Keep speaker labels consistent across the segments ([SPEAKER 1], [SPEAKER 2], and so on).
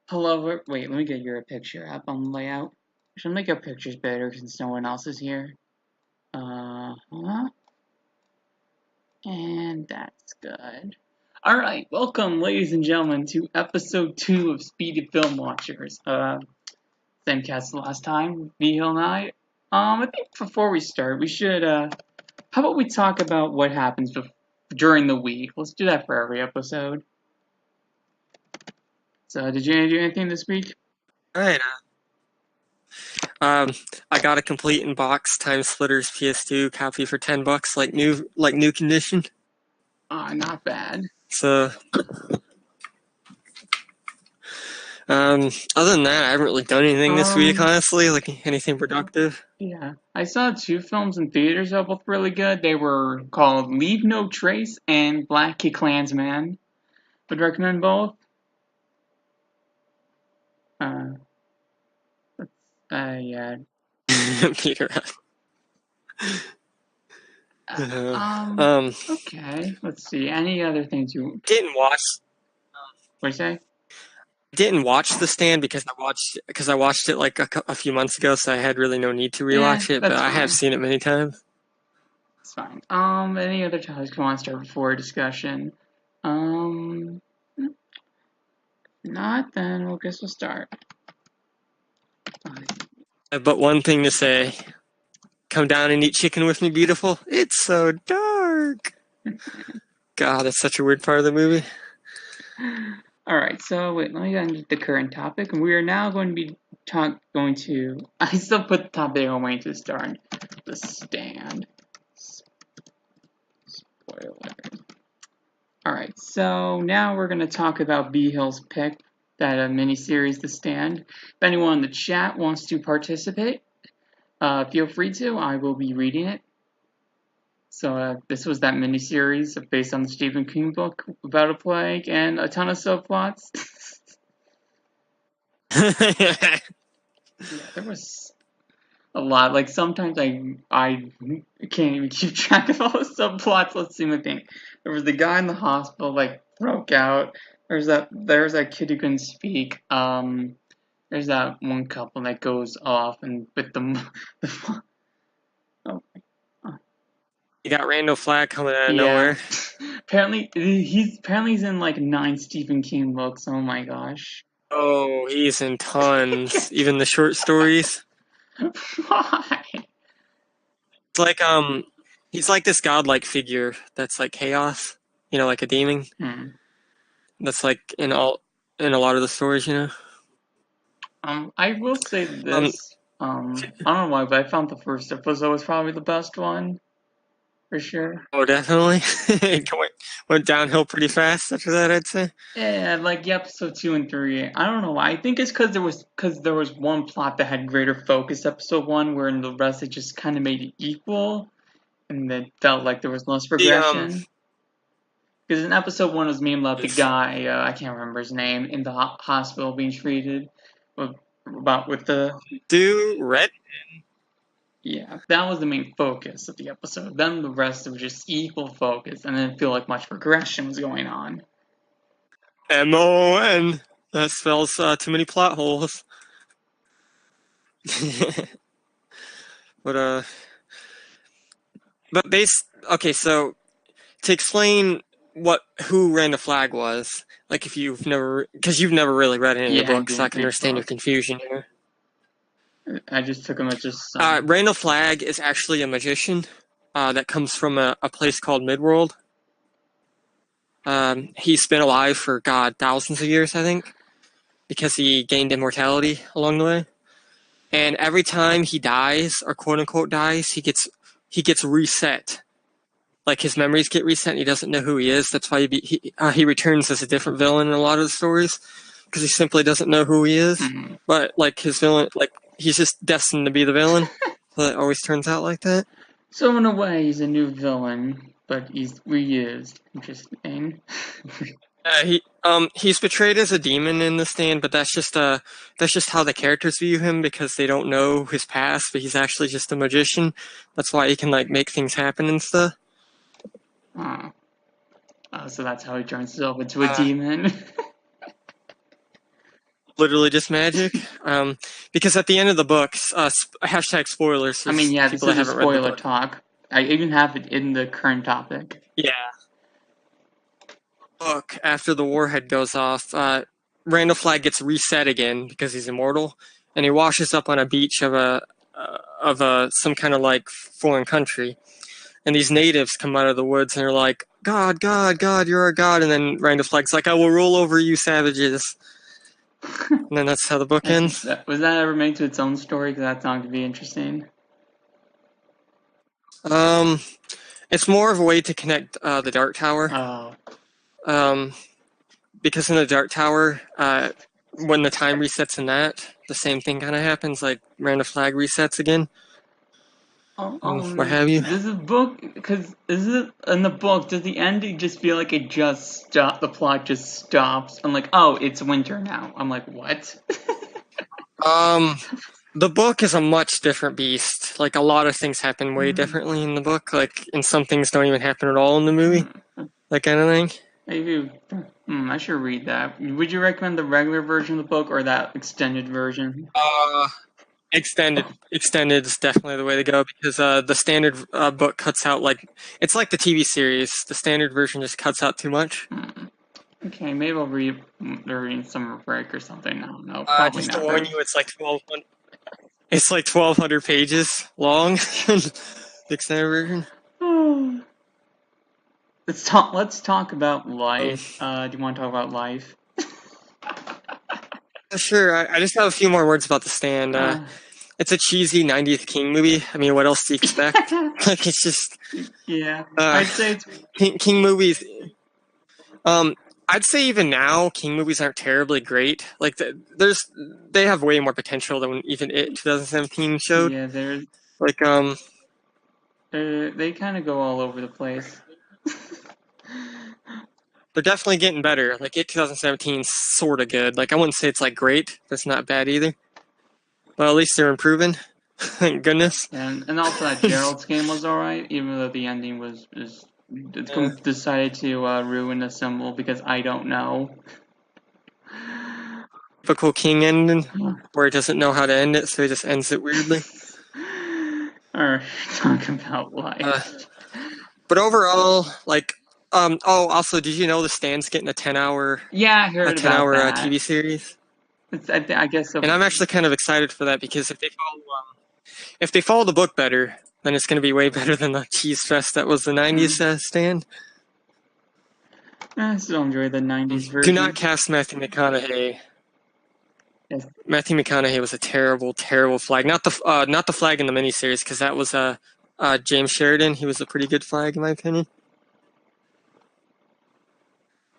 [SPEAKER 1] Hello, wait, let me get your picture up on the layout. Should make our pictures better since no one else is here. Uh-huh. And that's good. Alright, welcome, ladies and gentlemen, to episode 2 of Speedy Film Watchers. Same cast last time, V-Hill and I. I think before we start, we should, how about we talk about what happens during the week? Let's do that for every episode. So, did you do anything this week?
[SPEAKER 2] Alright. I got a complete in box Time Splitters PS2 copy for $10, like new condition.
[SPEAKER 1] Not bad.
[SPEAKER 2] So, other than that, I haven't really done anything this week, honestly, like anything productive.
[SPEAKER 1] Yeah, I saw 2 films in theaters that were both really good. They were called Leave No Trace and Black Klansman. Would recommend both. Uh, yeah.
[SPEAKER 2] Peter.
[SPEAKER 1] Okay. Let's see. Any other things you
[SPEAKER 2] Didn't watch.
[SPEAKER 1] what you say?
[SPEAKER 2] Didn't watch The Stand because I watched it like a few months ago, so I had really no need to rewatch it. But I have seen it many times.
[SPEAKER 1] It's fine. Any other topics you want to start before discussion? Not then. Well, guess we'll start.
[SPEAKER 2] But one thing to say: come down and eat chicken with me, beautiful. It's so dark. God, that's such a weird part of the movie.
[SPEAKER 1] Alright, so wait, let me get into the current topic. And we are now going to be I still put the topic on way to start. The Stand. Spoilers. Alright, so now we're going to talk about B Hill's pick, that miniseries, The Stand. If anyone in the chat wants to participate, feel free to. I will be reading it. So this was that miniseries based on the Stephen King book about a plague and a ton of subplots. Yeah, there was a lot. Like sometimes I can't even keep track of all the subplots. Let's see, I think there was the guy in the hospital like broke out. There's that kid who couldn't speak. There's that one couple that goes off and with the oh.
[SPEAKER 2] You got Randall Flagg coming out of nowhere.
[SPEAKER 1] Apparently he's in like 9 Stephen King books. Oh my gosh.
[SPEAKER 2] Oh, he's in tons. Even the short stories.
[SPEAKER 1] Why?
[SPEAKER 2] It's like he's like this godlike figure that's like chaos. You know, like a demon. That's like in a lot of the stories, you know.
[SPEAKER 1] I will say this. I don't know why, but I found the first episode was probably the best one. For sure.
[SPEAKER 2] Oh, definitely. It went downhill pretty fast after that, I'd say.
[SPEAKER 1] Yeah, like episode 2 and 3. I don't know why. I think it's because there was one plot that had greater focus. Episode 1, where in the rest it just kind of made it equal, and it felt like there was less progression. Because in episode 1 it was me about the guy, I can't remember his name, in the hospital being treated with the
[SPEAKER 2] Red.
[SPEAKER 1] Yeah, that was the main focus of the episode. Then the rest was just equal focus, and I didn't feel like much progression was going on.
[SPEAKER 2] MON. That spells too many plot holes. But okay, so to explain who Randall Flagg was, like if you've never really read any of the books, I can understand your confusion here.
[SPEAKER 1] I just took him as just
[SPEAKER 2] Randall Flagg is actually a magician that comes from a place called Midworld. He's been alive for thousands of years, I think, because he gained immortality along the way. And every time he dies, or quote unquote dies, he gets reset. Like his memories get reset, and he doesn't know who he is. That's why he returns as a different villain in a lot of the stories, because he simply doesn't know who he is.
[SPEAKER 1] Mm-hmm.
[SPEAKER 2] But like his villain, like he's just destined to be the villain. So it always turns out like that.
[SPEAKER 1] So in a way, he's a new villain, but he's reused. Interesting.
[SPEAKER 2] He's portrayed as a demon in The Stand, but that's just how the characters view him, because they don't know his past. But he's actually just a magician. That's why he can like make things happen and stuff.
[SPEAKER 1] So that's how he turns himself into a demon.
[SPEAKER 2] literally just magic. Because at the end of the book, hashtag spoilers for
[SPEAKER 1] I mean, yeah, this
[SPEAKER 2] people that
[SPEAKER 1] is a
[SPEAKER 2] haven't read the
[SPEAKER 1] spoiler
[SPEAKER 2] book.
[SPEAKER 1] talk. I even have it in the current topic.
[SPEAKER 2] Yeah. Book after the warhead goes off, Randall Flagg gets reset again because he's immortal, and he washes up on a beach of a some kind of like foreign country, and these natives come out of the woods and they're like, "God, God, God, you're our god," and then Randall Flagg's like, "I will rule over you, savages," and then that's how the book ends.
[SPEAKER 1] Was that ever made to its own story? Because that sounds to be interesting.
[SPEAKER 2] Um, it's more of a way to connect the Dark Tower.
[SPEAKER 1] Oh.
[SPEAKER 2] Because in the Dark Tower, when the time resets in that, the same thing kind of happens. Like Randall Flag resets again, what have you.
[SPEAKER 1] Does the book? Because is it in the book? Does the ending just feel like it just stop? The plot just stops. I'm like, oh, it's winter now. I'm like, what?
[SPEAKER 2] The book is a much different beast. Like a lot of things happen way differently in the book. Like, and some things don't even happen at all in the movie. That kind of thing.
[SPEAKER 1] Maybe. I should read that. Would you recommend the regular version of the book or that extended version?
[SPEAKER 2] Extended is definitely the way to go because the standard book cuts out like it's like the TV series. The standard version just cuts out too much.
[SPEAKER 1] Okay, maybe I'll read during summer break or something. I don't know. Probably
[SPEAKER 2] Just
[SPEAKER 1] not.
[SPEAKER 2] to warn you, it's like 1,200. It's like 1,200 pages long. The extended version.
[SPEAKER 1] Let's talk about life. Do you want to talk about life?
[SPEAKER 2] Sure. I just have a few more words about The Stand. It's a cheesy 90th King movie. I mean, what else do you expect? Like, it's just.
[SPEAKER 1] Yeah. I'd say it's
[SPEAKER 2] King movies. I'd say even now, King movies aren't terribly great. Like, they have way more potential than even it 2017 showed.
[SPEAKER 1] Yeah, there's.
[SPEAKER 2] Like,
[SPEAKER 1] They kind of go all over the place.
[SPEAKER 2] they're definitely getting better. Like, it 2017 is sort of good. Like, I wouldn't say it's like great, but it's not bad either. But at least they're improving. Thank goodness.
[SPEAKER 1] And also that Gerald's game was alright, even though the ending was decided to ruin the symbol because I don't know.
[SPEAKER 2] Typical King ending, where he doesn't know how to end it, so he just ends it weirdly.
[SPEAKER 1] Or talk about life.
[SPEAKER 2] But overall, like, also, did you know The Stand's getting a 10-hour?
[SPEAKER 1] Yeah, I heard about that.
[SPEAKER 2] TV series.
[SPEAKER 1] I guess so.
[SPEAKER 2] And I'm actually kind of excited for that because if they follow the book better, then it's going to be way better than the cheese fest that was the 90s Stand.
[SPEAKER 1] I still enjoy the 90s version.
[SPEAKER 2] Do not cast Matthew McConaughey.
[SPEAKER 1] Yes.
[SPEAKER 2] Matthew McConaughey was a terrible, terrible Flag. Not the Flag in the miniseries, because that was James Sheridan. He was a pretty good Flag in my opinion.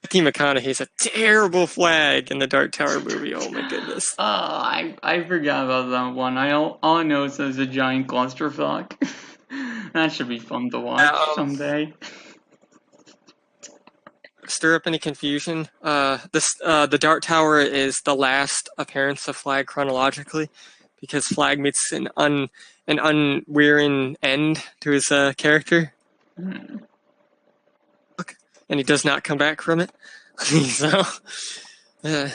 [SPEAKER 2] Matthew McConaughey's a terrible Flag in the Dark Tower movie. Oh my goodness.
[SPEAKER 1] Oh, I forgot about that one. All I know is there's a giant clusterfuck. That should be fun to watch someday.
[SPEAKER 2] Stir up any confusion. The Dark Tower is the last appearance of Flag chronologically, because Flag meets an unwearying end to his character. And he does not come back from it. So,
[SPEAKER 1] I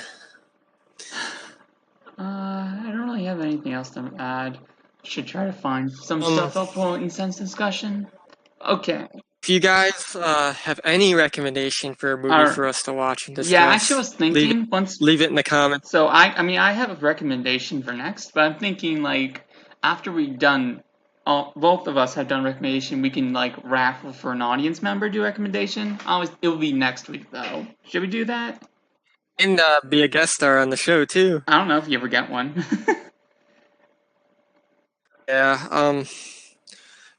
[SPEAKER 1] don't really have anything else to add. Should try to find some stuff helpful in sense discussion. Okay.
[SPEAKER 2] If you guys have any recommendation for a movie for us to watch and discuss,
[SPEAKER 1] yeah, actually, I was thinking
[SPEAKER 2] leave it in the comments.
[SPEAKER 1] So I mean, I have a recommendation for next, but I'm thinking like after we've done. Both of us have done recommendation. We can like raffle for an audience member do recommendation. It will be next week though. Should we do that?
[SPEAKER 2] And be a guest star on the show too.
[SPEAKER 1] I don't know if you ever get one.
[SPEAKER 2] Yeah.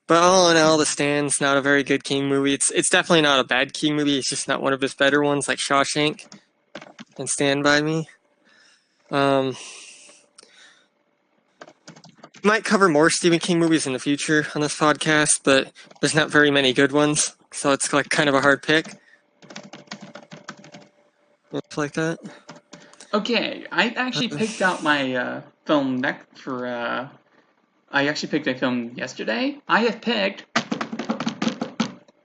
[SPEAKER 2] But all in all, The Stand's not a very good King movie. It's definitely not a bad King movie. It's just not one of his better ones, like Shawshank and Stand By Me. Might cover more Stephen King movies in the future on this podcast, but there's not very many good ones, so it's like kind of a hard pick. It's like that.
[SPEAKER 1] Okay, I actually picked out my film for. I actually picked a film yesterday. I have picked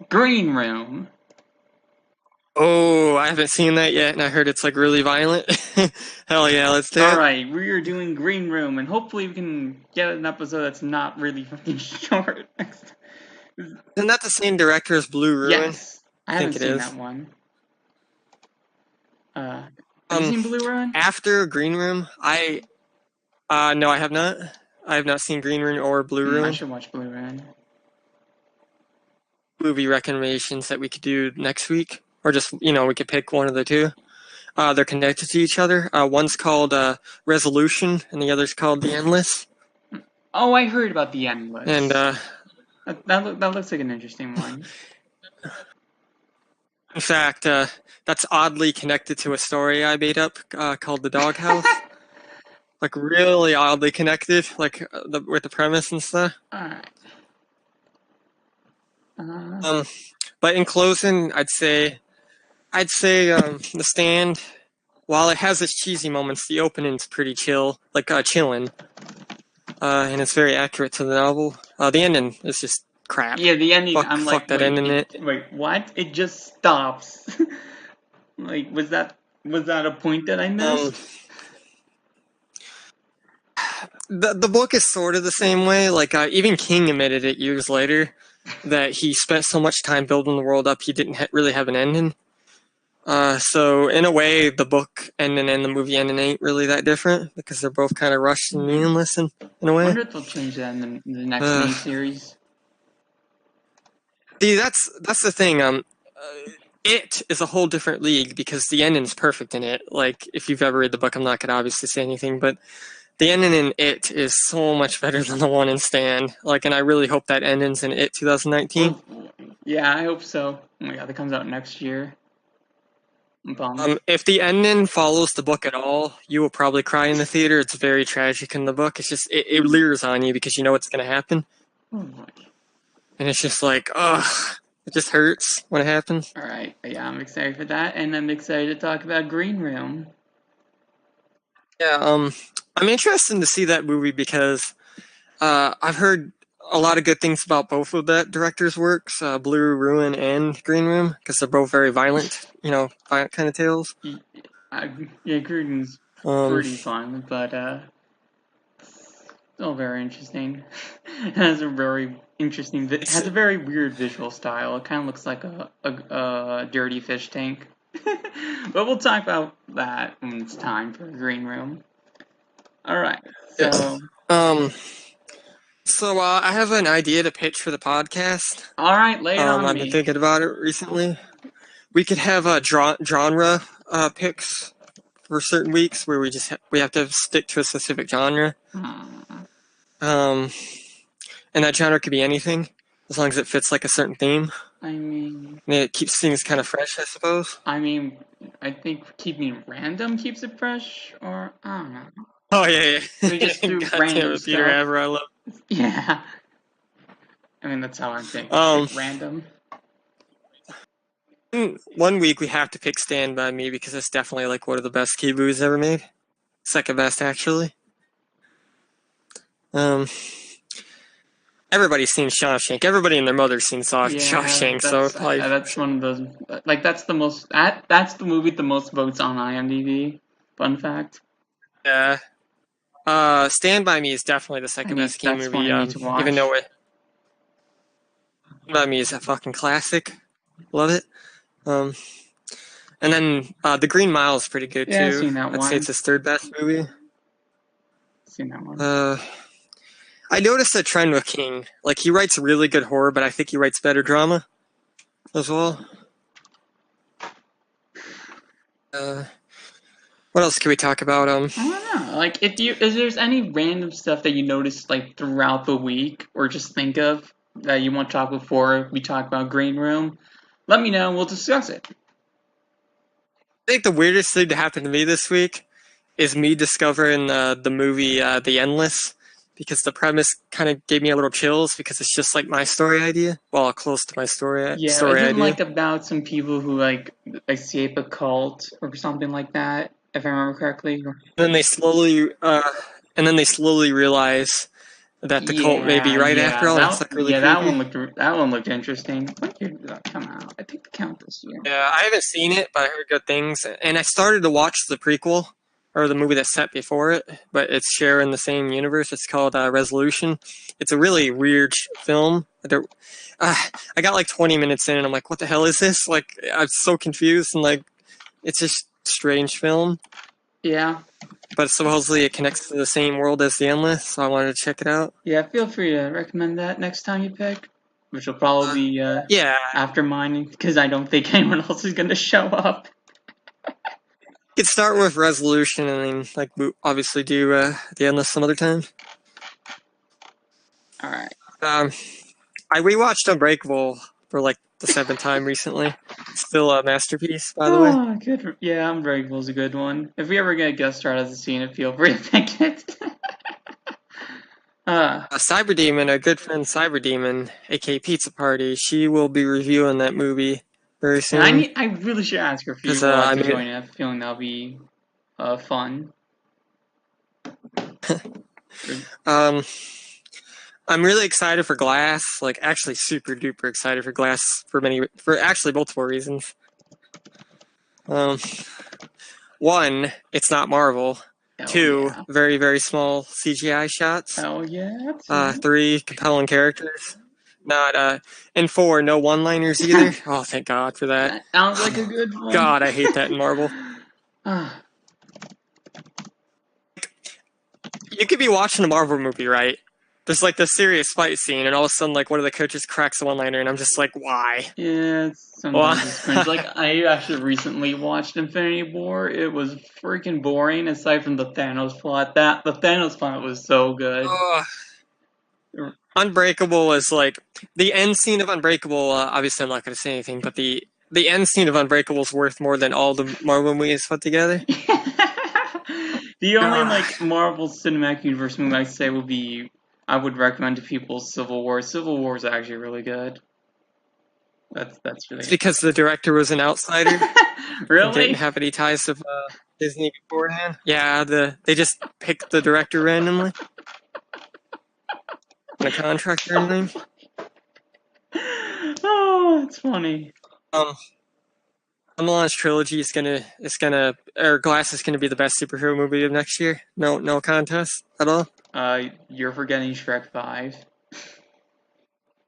[SPEAKER 1] Green Room.
[SPEAKER 2] Oh, I haven't seen that yet, and I heard it's like really violent. Hell yeah, let's do
[SPEAKER 1] All
[SPEAKER 2] it.
[SPEAKER 1] right, we are doing Green Room, and hopefully we can get an episode that's not really fucking short.
[SPEAKER 2] Isn't that the same director as Blue Ruin?
[SPEAKER 1] Yes, I
[SPEAKER 2] I
[SPEAKER 1] haven't
[SPEAKER 2] think it
[SPEAKER 1] seen
[SPEAKER 2] is.
[SPEAKER 1] that one. Have you seen Blue Ruin?
[SPEAKER 2] After Green Room, no, I have not. I have not seen Green Room or Blue
[SPEAKER 1] I
[SPEAKER 2] Ruin.
[SPEAKER 1] should watch Blue Ruin.
[SPEAKER 2] Movie recommendations that we could do next week, or just we could pick one of the two. They're connected to each other. One's called Resolution, and the other's called The Endless.
[SPEAKER 1] Oh, I heard about The Endless.
[SPEAKER 2] And
[SPEAKER 1] that looks like an interesting one.
[SPEAKER 2] In fact, that's oddly connected to a story I made up called The Doghouse. Like really oddly connected, like with the premise and stuff.
[SPEAKER 1] All right.
[SPEAKER 2] But in closing, I'd say The Stand. While it has its cheesy moments, the opening's pretty chill, like chillin', and it's very accurate to the novel. The ending is just crap.
[SPEAKER 1] Yeah, the ending.
[SPEAKER 2] Fuck,
[SPEAKER 1] I'm
[SPEAKER 2] fuck
[SPEAKER 1] like,
[SPEAKER 2] that
[SPEAKER 1] wait,
[SPEAKER 2] ending.
[SPEAKER 1] wait, what? It just stops. Like, was that a point that I missed?
[SPEAKER 2] The book is sort of the same way. Like even King admitted it years later that he spent so much time building the world up, he didn't really have an ending. So in a way, the book ending and the movie ending ain't really that different because they're both kind of rushed and meaningless in a
[SPEAKER 1] I
[SPEAKER 2] way.
[SPEAKER 1] wonder if they'll change that in the next miniseries.
[SPEAKER 2] See, that's the thing. It is a whole different league because the ending's perfect in it. Like if you've ever read the book, I'm not gonna obviously say anything, but the ending in It is so much better than the one in Stand. Like, and I really hope that ending's in It 2019.
[SPEAKER 1] Well, yeah, I hope so. Oh my god, that comes out next year. I'm bummed.
[SPEAKER 2] If the ending follows the book at all, you will probably cry in the theater. It's very tragic in the book. It's just it leers on you because you know what's gonna happen,
[SPEAKER 1] Oh boy.
[SPEAKER 2] and it's just like, ugh, it just hurts when it happens.
[SPEAKER 1] All right, yeah, I'm excited for that, and I'm excited to talk about Green Room.
[SPEAKER 2] Yeah, I'm interested to see that movie because I've heard a lot of good things about both of that director's works, Blue Ruin and Green Room, because they're both very violent, violent kind of tales.
[SPEAKER 1] Yeah, Gruden's pretty fun, but still very interesting. It has a very interesting, has a very weird visual style. It kind of looks like a dirty fish tank. But we'll talk about that when it's time for Green Room. All right, so.
[SPEAKER 2] So I have an idea to pitch for the podcast.
[SPEAKER 1] All right, lay it on
[SPEAKER 2] I've
[SPEAKER 1] me.
[SPEAKER 2] been thinking about it recently. We could have genre picks for certain weeks where we have to stick to a specific genre. And that genre could be anything as long as it fits like a certain theme.
[SPEAKER 1] I mean,
[SPEAKER 2] and it keeps things kind of fresh, I suppose.
[SPEAKER 1] I mean, I think keeping random keeps it fresh, or I don't know.
[SPEAKER 2] Oh yeah.
[SPEAKER 1] We just do random stuff.
[SPEAKER 2] Peter Haver, I love.
[SPEAKER 1] Yeah. I mean, that's how I'm thinking. Random.
[SPEAKER 2] One week we have to pick Stand By Me because it's definitely like one of the best key movies ever made. Second best, actually. Everybody's seen Shawshank. Everybody and their mother's seen Shawshank. So probably
[SPEAKER 1] that's one of those. Like that's the most. That's the movie with the most votes on IMDb. Fun fact.
[SPEAKER 2] Yeah. Stand By Me is definitely the second best key movie. Even though Stand By Me is a fucking classic. Love it. And then The Green Mile is pretty good too.
[SPEAKER 1] I've seen that one.
[SPEAKER 2] I'd say it's his third best movie.
[SPEAKER 1] Seen that one.
[SPEAKER 2] I noticed a trend with King. Like he writes really good horror, but I think he writes better drama as well. What else can we talk about?
[SPEAKER 1] I don't know. Like, if there's any random stuff that you notice like throughout the week, or just think of that you want to talk before we talk about Green Room, let me know and we'll discuss it.
[SPEAKER 2] I think the weirdest thing to happen to me this week is me discovering the movie The Endless, because the premise kind of gave me a little chills because it's just like my story idea. Well, close to my story idea.
[SPEAKER 1] Isn't like about some people who like escape a cult or something like that, if I remember correctly.
[SPEAKER 2] And then they slowly realize that the cult may be right after all. That's like really creepy.
[SPEAKER 1] That one looked interesting. When did that come out? I think it came out this year.
[SPEAKER 2] Yeah, I haven't seen it, but I heard good things. And I started to watch the prequel, or the movie that's set before it, but it's sharing the same universe. It's called Resolution. It's a really weird film. I got like 20 minutes in, and I'm like, what the hell is this? Like, I'm so confused, and like, it's just strange film.
[SPEAKER 1] Yeah.
[SPEAKER 2] But supposedly it connects to the same world as The Endless, so I wanted to check it out.
[SPEAKER 1] Yeah, feel free to recommend that next time you pick, which will probably be
[SPEAKER 2] yeah,
[SPEAKER 1] after mine, because I don't think anyone else is going to show up.
[SPEAKER 2] You could start with Resolution, and then like we obviously do The Endless some other time.
[SPEAKER 1] All right.
[SPEAKER 2] I rewatched Unbreakable for like the 7th time recently. Still a masterpiece, by the way.
[SPEAKER 1] Good. Yeah, Unbreakable is a good one. If we ever get a guest star that hasn't seen it, feel free to pick it.
[SPEAKER 2] Cyber Demon, a good friend Cyber Demon, aka Pizza Party, she will be reviewing that movie very soon.
[SPEAKER 1] I really should ask her if you would like to join it. I have a feeling that'll be fun.
[SPEAKER 2] I'm really excited for Glass. Like, actually, super duper excited for Glass for actually multiple reasons. One, it's not Marvel.
[SPEAKER 1] Hell
[SPEAKER 2] 2,
[SPEAKER 1] yeah.
[SPEAKER 2] very very small CGI shots.
[SPEAKER 1] Hell yeah.
[SPEAKER 2] 3, compelling characters. And 4, no one-liners either. Oh, thank God for that.
[SPEAKER 1] That sounds like a good one.
[SPEAKER 2] God, I hate that in Marvel. You could be watching a Marvel movie, right? There's like this serious fight scene, and all of a sudden, like one of the coaches cracks a one-liner, and I'm just like, why?
[SPEAKER 1] Yeah, sometimes it's cringe. Like I actually recently watched Infinity War. It was freaking boring, aside from the Thanos plot. The Thanos plot was so good.
[SPEAKER 2] Unbreakable is like the end scene of Unbreakable. Obviously, I'm not going to say anything, but the end scene of Unbreakable is worth more than all the Marvel movies put together.
[SPEAKER 1] The only like Marvel Cinematic Universe movie I'd say I would recommend to people Civil War. Civil War is actually really good. That's really.
[SPEAKER 2] It's because the director was an outsider.
[SPEAKER 1] Really?
[SPEAKER 2] Didn't have any ties to Disney beforehand. Yeah, they just picked the director randomly. On a contract or anything.
[SPEAKER 1] Oh, it's funny.
[SPEAKER 2] Shyamalan's trilogy is Glass is gonna be the best superhero movie of next year. No contest at all.
[SPEAKER 1] You're forgetting Shrek 5.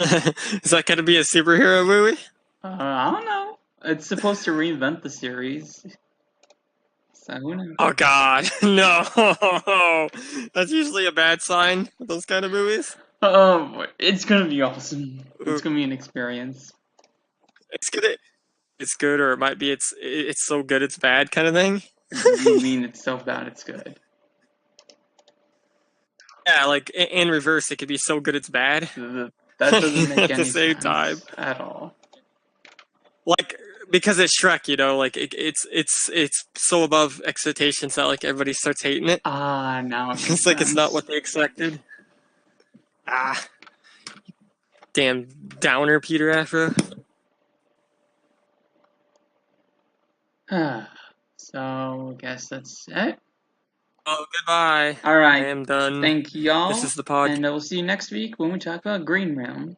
[SPEAKER 2] Is that gonna be a superhero movie?
[SPEAKER 1] I don't know. It's supposed to reinvent the series. So who knows?
[SPEAKER 2] Oh God, no! That's usually a bad sign with those kind of movies.
[SPEAKER 1] It's gonna be awesome. It's gonna be an experience.
[SPEAKER 2] It's good, or it might be it's so good it's bad kind of thing.
[SPEAKER 1] You mean it's so bad it's good?
[SPEAKER 2] Yeah, like in reverse, it could be so good it's bad.
[SPEAKER 1] That doesn't make
[SPEAKER 2] at the same time
[SPEAKER 1] at all.
[SPEAKER 2] Like because it's Shrek, you know, like it's so above expectations that like everybody starts hating it.
[SPEAKER 1] Now
[SPEAKER 2] it's like it's not what they expected. Damn downer, Peter Afro.
[SPEAKER 1] So I guess that's it.
[SPEAKER 2] Oh, goodbye.
[SPEAKER 1] All right.
[SPEAKER 2] I am done.
[SPEAKER 1] Thank y'all.
[SPEAKER 2] This is the pod.
[SPEAKER 1] And we'll see you next week when we talk about Green Realm.